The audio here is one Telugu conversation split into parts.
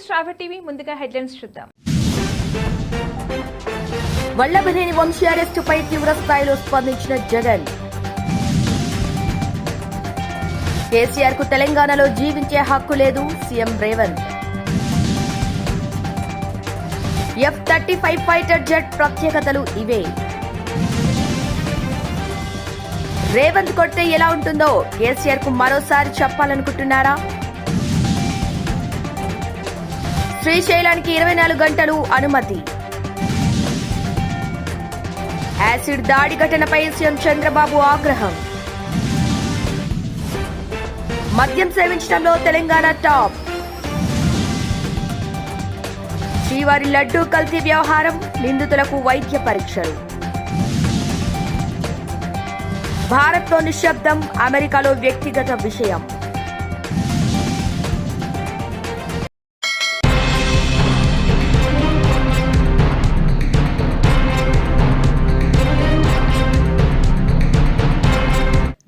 శ్రావ్య టీవీ. ముందుగా హెడ్లైన్స్ చూద్దాం. వల్లభనేని వంశీ అరెస్టుపై తీవ్ర స్థాయిలో స్పందించిన జగన్. కేసీఆర్ కు తెలంగాణలో జీవించే హక్కు లేదు, CM Revanth. F-35 fighter jet ప్రత్యేకతలు ఇవే. రేవంత్ కొడితే ఎలా ఉంటుందో కేసీఆర్ కు మరోసారి చెప్పాలనుకుంటున్నారా? శ్రీశైలానికి 24 గంటలు అనుమతి. యాసిడ్ దాడి ఘటనపై సీఎం చంద్రబాబు ఆగ్రహం. మద్యం సేవించడంలో తెలంగాణ టాప్. శ్రీవారి లడ్డూ కల్తీ వ్యవహారం, నిందితులకు వైద్య పరీక్షలు. భారత్లో నిశ్శబ్దం, అమెరికాలో వ్యక్తిగత విషయం.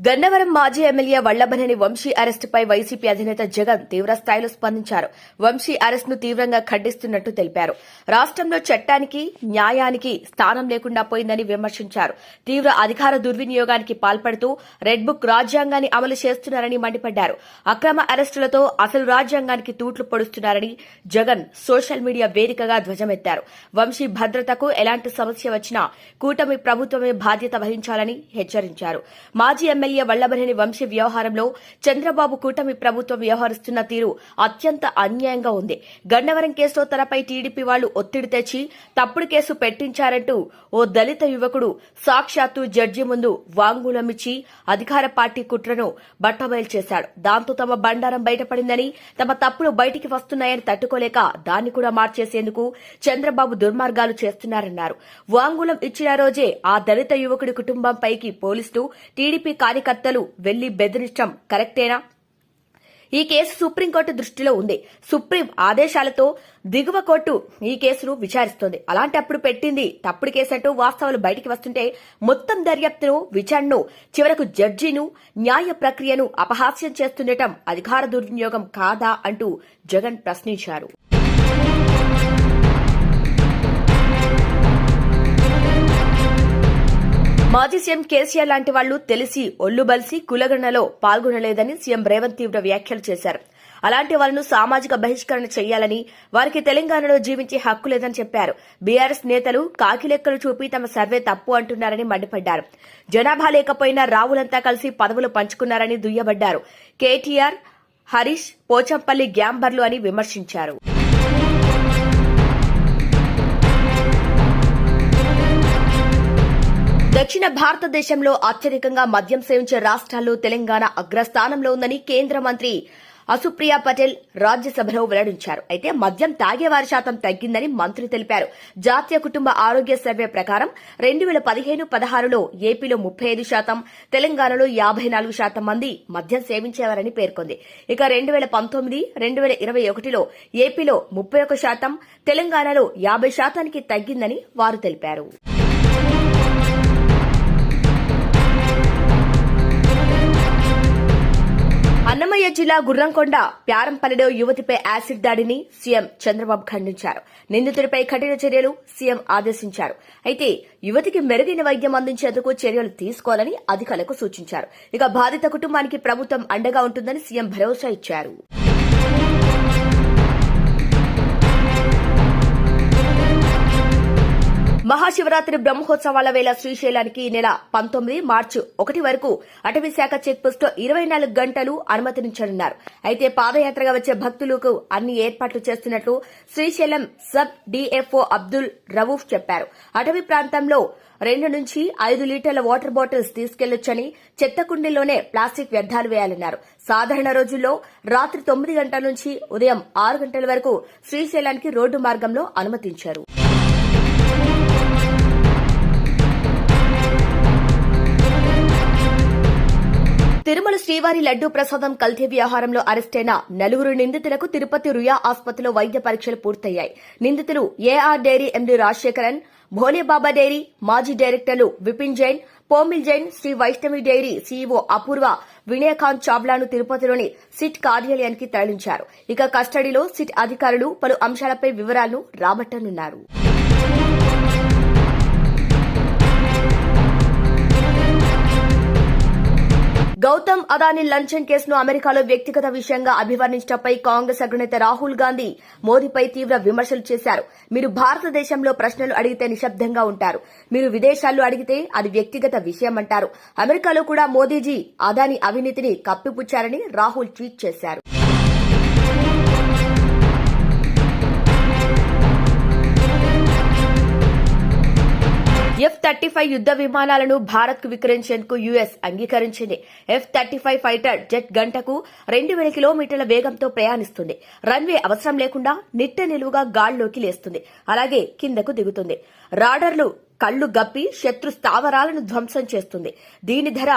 గన్నవరం మాజీ ఎమ్మెల్యే వల్లభనేని వంశీ అరెస్టుపై వైసీపీ అధినేత జగన్ తీవ్రస్థాయిలో స్పందించారు. వంశీ అరెస్టును తీవ్రంగా ఖండిస్తున్నట్టు తెలిపారు. రాష్ట్రంలో చట్టానికి న్యాయానికి స్థానం లేకుండా పోయిందని విమర్శించారు. తీవ్ర అధికార దుర్వినియోగానికి పాల్పడుతూ రెడ్ బుక్ రాజ్యాంగాన్ని అమలు చేస్తున్నారని మండిపడ్డారు. అక్రమ అరెస్టులతో అసలు రాజ్యాంగానికి తూట్లు పొడుస్తున్నారని జగన్ సోషల్ మీడియా వేదికగా ధ్వజమెత్తారు. వంశీ భద్రతకు ఎలాంటి సమస్య వచ్చినా కూటమి ప్రభుత్వమే బాధ్యత వహించాలని హెచ్చరించారు. మాజీ ఎమ్మెల్యే వల్లభనేని వంశీ వ్యవహారంలో చంద్రబాబు కూటమి ప్రభుత్వం వ్యవహరిస్తున్న తీరు అత్యంత అన్యాయంగా ఉంది. గన్నవరం కేసులో తనపై టీడీపీ వాళ్లు ఒత్తిడి తెచ్చి తప్పుడు కేసు పెట్టించారంటూ ఓ దళిత యువకుడు సాక్షాత్తు జడ్జి ముందు వాంగ్మూలమిచ్చి అధికార పార్టీ కుట్రను బట్టబయలు చేశాడు. దాంతో తమ బండారం బయటపడిందని, తమ తప్పులు బయటికి వస్తున్నాయని తట్టుకోలేక దాన్ని కూడా మార్చేసేందుకు చంద్రబాబు దుర్మార్గాలు చేస్తున్నారన్నారు. వాంగ్మూలం ఇచ్చిన రోజే ఆ దళిత యువకుడి కుటుంబంపైకి పోలీసులు, టీడీపీ కార్యకర్తలు వెళ్లి బెదిరించడం కరెక్టేనా? ఈ కేసు సుప్రీంకోర్టు దృష్టిలో ఉంది. సుప్రీం ఆదేశాలతో దిగువ కోర్టు ఈ కేసును విచారిస్తోంది. అలాంటప్పుడు పెట్టింది తప్పుడు కేసంటూ వాస్తవాలు బయటికి వస్తుంటే మొత్తం దర్యాప్తును, విచారణను, చివరకు జడ్జిను, న్యాయ ప్రక్రియను అపహాస్యం చేస్తుండటం అధికార దుర్వినియోగం కాదా అంటూ జగన్ ప్రశ్నించారు. మాజీ సీఎం కేసీఆర్ లాంటి వాళ్లు తెలిసి ఒళ్లుబలిసి కులగణనలో పాల్గొనలేదని సీఎం రేవంత్ తీవ్ర వ్యాఖ్యలు చేశారు. అలాంటి వాళ్లను సామాజిక బహిష్కరణ చేయాలని, వారికి తెలంగాణలో జీవించే హక్కు లేదని చెప్పారు. బీఆర్ఎస్ నేతలు కాకిలెక్కలు చూపి తమ సర్వే తప్పు అంటున్నారని మండిపడ్డారు. జనాభా లేకపోయినా రావులంతా కలిసి పదవులు పంచుకున్నారని దుయ్యబడ్డారు. కేటీఆర్, హరీష్, పోచంపల్లి గ్యాంబర్లు అని విమర్శించారు. దక్షిణ భారతదేశంలో అత్యధికంగా మద్యం సేవించే రాష్ట్రాల్లో తెలంగాణ అగ్రస్థానంలో ఉందని కేంద్ర మంత్రి అసుప్రియా పటేల్ రాజ్యసభలో వెల్లడించారు. అయితే మద్యం తాగేవారి శాతం తగ్గిందని మంత్రి తెలిపారు. జాతీయ కుటుంబ ఆరోగ్య సర్వే ప్రకారం 2015-16లో ఏపీలో 35%, తెలంగాణలో 54% మంది మద్యం సేవించేవారని పేర్కొంది. ఇక 2019-2021లో ఏపీలో 31%, తెలంగాణలో 50%కి తగ్గిందని వారు తెలిపారు. అన్నమయ్య జిల్లా గుర్రంకొండ ప్యారంపల్లిలో యువతిపై యాసిడ్ దాడిని సీఎం చంద్రబాబు ఖండించారు. నిందితుడిపై కఠిన చర్యలు సీఎం ఆదేశించారు. అయితే యువతికి మెరుగైన వైద్యం అందించేందుకు చర్యలు తీసుకోవాలని అధికారులకు సూచించారు. ఇక బాధిత కుటుంబానికి ప్రభుత్వం అండగా ఉంటుందని సీఎం భరోసా ఇచ్చారు. మహాశివరాత్రి బ్రహ్మోత్సవాల వేళ శ్రీశైలానికి ఈ నెల 19 మార్చి 1 వరకు అటవీశాఖ చెక్పోస్టులో 24 గంటలు అనుమతించనున్నారు. అయితే పాదయాత్రగా వచ్చే భక్తులకు అన్ని ఏర్పాట్లు చేస్తున్నట్లు శ్రీశైలం సబ్ డీఎఫ్ఓ అబ్దుల్ రవూఫ్ చెప్పారు. అటవీ ప్రాంతంలో 2 నుంచి 5 లీటర్ల వాటర్ బాటిల్స్ తీసుకెళ్లొచ్చని, చెత్త కుండీల్లోనే ప్లాస్టిక్ వ్యర్థాలు వేయాలన్నారు. సాధారణ రోజుల్లో రాత్రి 9 గంటల నుంచి ఉదయం 6 గంటల వరకు శ్రీశైలానికి రోడ్డు మార్గంలో అనుమతించారు. తిరుమల శ్రీవారి లడ్డూ ప్రసాదం కల్తీ వ్యవహారంలో అరెస్టైన 4 నిందితులకు తిరుపతి రుయా ఆసుపత్రిలో వైద్య పరీక్షలు పూర్తయ్యాయి. నిందితులు AR dairy MD Rajasekharan, Bhole Baba dairy మాజీ డైరెక్టర్లు విపిన్ జైన్, పోమిల్ జైన్, శ్రీ వైష్ణవి డైరీ సీఈఓ అపూర్వ వినయకాంత్ చావ్లాను తిరుపతిలోని సిట్ కార్యాలయానికి తరలించారు. ఇక కస్టడీలో సిట్ అధికారులు పలు అంశాలపై వివరాలను రాబట్టనున్నారు. గౌతమ్ అదానీ లంచం కేసును అమెరికాలో వ్యక్తిగత విషయంగా అభివర్ణించడంపై కాంగ్రెస్ అగ్రనేత రాహుల్ గాంధీ మోదీపై తీవ్ర విమర్శలు చేశారు. మీరు భారతదేశంలో ప్రశ్నలు అడిగితే నిశ్శబ్దంగా ఉంటారు, మీరు విదేశాల్లో అడిగితే అది వ్యక్తిగత విషయమంటారు. అమెరికాలో కూడా మోదీజీ అదానీ అవినీతిని కప్పిపుచ్చారని రాహుల్ ట్వీట్ చేశారు. F-35 యుద్ద విమానాలను భారత్ కు విక్రయించేందుకు యుఎస్ అంగీకరించింది. F-35 ఫైటర్ జెట్ గంటకు 2000 కిలోమీటర్ల వేగంతో ప్రయాణిస్తుంది. రన్వే అవసరం లేకుండా నిట్ట నిలువుగా గాల్లోకి లేస్తుంది, అలాగే కిందకు దిగుతుంది. రాడర్లు కళ్లు గప్పి శత్రు స్థావరాలను ధ్వంసం చేస్తుంది. దీని ధర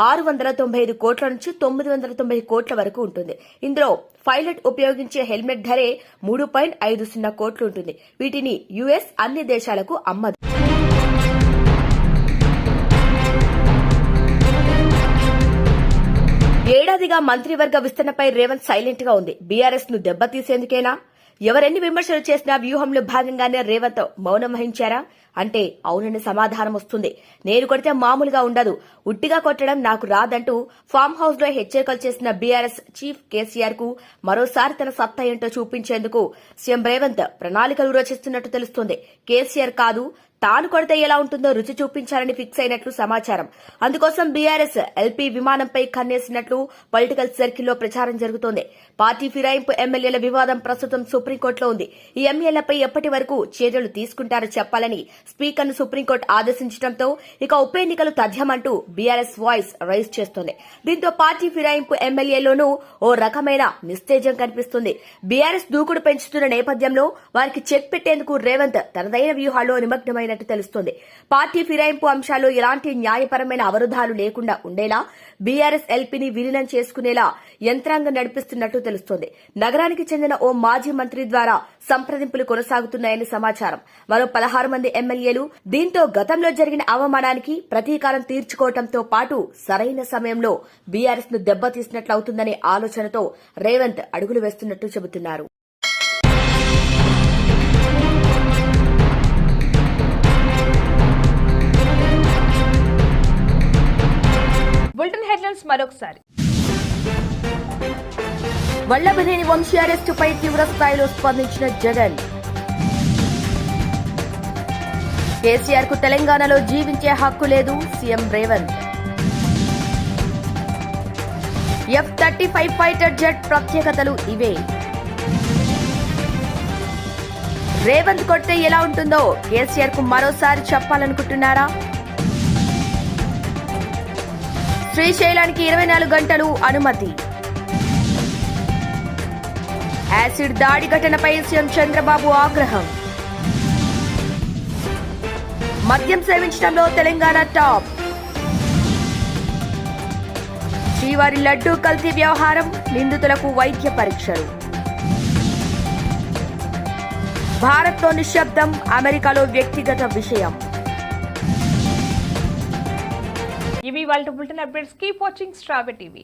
695 కోట్ల నుంచి 990 కోట్ల వరకు ఉంటుంది. ఇందులో పైలట్ ఉపయోగించే హెల్మెట్ ధరే 3.50 కోట్లు ఉంటుంది. వీటిని యుఎస్ అన్ని దేశాలకు అమ్మదు. ఏడాదిగా మంత్రివర్గ విస్తరణపై రేవంత్ సైలెంట్ గా ఉంది. బీఆర్ఎస్ ను దెబ్బతీసేందుకేనా? ఎవరెన్ని విమర్శలు చేసినా వ్యూహంలో భాగంగానే రేవంత్ మౌనం వహించారా అంటే అవునని సమాధానం వస్తుంది. నేను కొడితే మామూలుగా ఉండదు, ఉట్టిగా కొట్టడం నాకు రాదంటూ ఫామ్ హౌస్ లో హెచ్చరికలు చేసిన బీఆర్ఎస్ చీఫ్ కేసీఆర్ కు మరోసారి తన సత్తా ఏంటో చూపించేందుకు సీఎం రేవంత్ ప్రణాళికలు రచిస్తున్నట్టు తెలుస్తోంది. కేసీఆర్ కాదు, తాను కొడితే ఎలా ఉంటుందో రుచి చూపించాలని ఫిక్స్ అయినట్లు సమాచారం. అందుకోసం బీఆర్ఎస్ ఎల్పీ విమానంపై కన్నేసినట్లు పొలిటికల్ సర్కిల్లో ప్రచారం జరుగుతోంది. పార్టీ ఫిరాయింపు ఎమ్మెల్యేల వివాదం ప్రస్తుతం సుప్రీంకోర్టులో ఉంది. ఈ ఎమ్మెల్యేలపై ఎప్పటి వరకు చర్యలు తీసుకుంటారో చెప్పాలని స్పీకర్ను సుప్రీంకోర్టు ఆదేశించడంతో ఇక ఉప ఎన్నికలు తథ్యమంటూ బీఆర్ఎస్ వాయిస్ రైజ్ చేస్తోంది. దీంతో పార్టీ ఫిరాయింపు ఎమ్మెల్యేలోనూ ఓ రకమైన నిస్తేజం కనిపిస్తుంది. బీఆర్ఎస్ దూకుడు పెంచుతున్న నేపథ్యంలో వారికి చెక్ పెట్టేందుకు రేవంత్ తనదైన వ్యూహాల్లో నిమగ్నమైన తెలుస్తోంది. పార్టీ ఫిరాయింపు అంశాల్లో ఎలాంటి న్యాయపరమైన అవరోధాలు లేకుండా ఉండేలా బీఆర్ఎస్ ఎల్పీని విలీనం చేసుకునేలా యంత్రాంగం నడిపిస్తున్నట్టు తెలుస్తోంది. నగరానికి చెందిన ఓ మాజీ మంత్రి ద్వారా సంప్రదింపులు కొనసాగుతున్నాయని సమాచారం. మరో 16 మంది ఎమ్మెల్యేలు దీంతో గతంలో జరిగిన అవమానానికి ప్రతీకారం తీర్చుకోవడంతో పాటు సరైన సమయంలో బీఆర్ఎస్ ను దెబ్బతీసినట్లవుతుందనే ఆలోచనతో రేవంత్ అడుగులు వేస్తున్నట్టు చెబుతున్నారు. బులెటిన్ హెడ్లైన్స్ మరొకసారి. వల్లభనేని వంశీ అరెస్టుపై తీవ్ర స్థాయిలో స్పందించిన జగన్. కేసీఆర్ కు తెలంగాణలో జీవించే హక్కు లేదు, CM Revanth. F-35 fighter jet ప్రత్యేకతలు ఇవే. రేవంత్ కొడితే ఎలా ఉంటుందో కేసీఆర్ కు మరోసారి చెప్పాలనుకుంటున్నారా? శ్రీశైలానికి 24 గంటలు అనుమతి. యాసిడ్ దాడి ఘటనపై సీఎం చంద్రబాబు ఆగ్రహం. మద్యం సేవించడంలో తెలంగాణ టాప్. శ్రీవారి లడ్డూ కల్తీ వ్యవహారం, నిందితులకు వైద్య పరీక్షలు. భారత్లో నిశ్శబ్దం, అమెరికాలో వ్యక్తిగత విషయం. ఇవి వాళ్ళ బులెటిన్ అప్డేట్స్. కీప్ వాచింగ్ స్ట్రాబె టీవీ.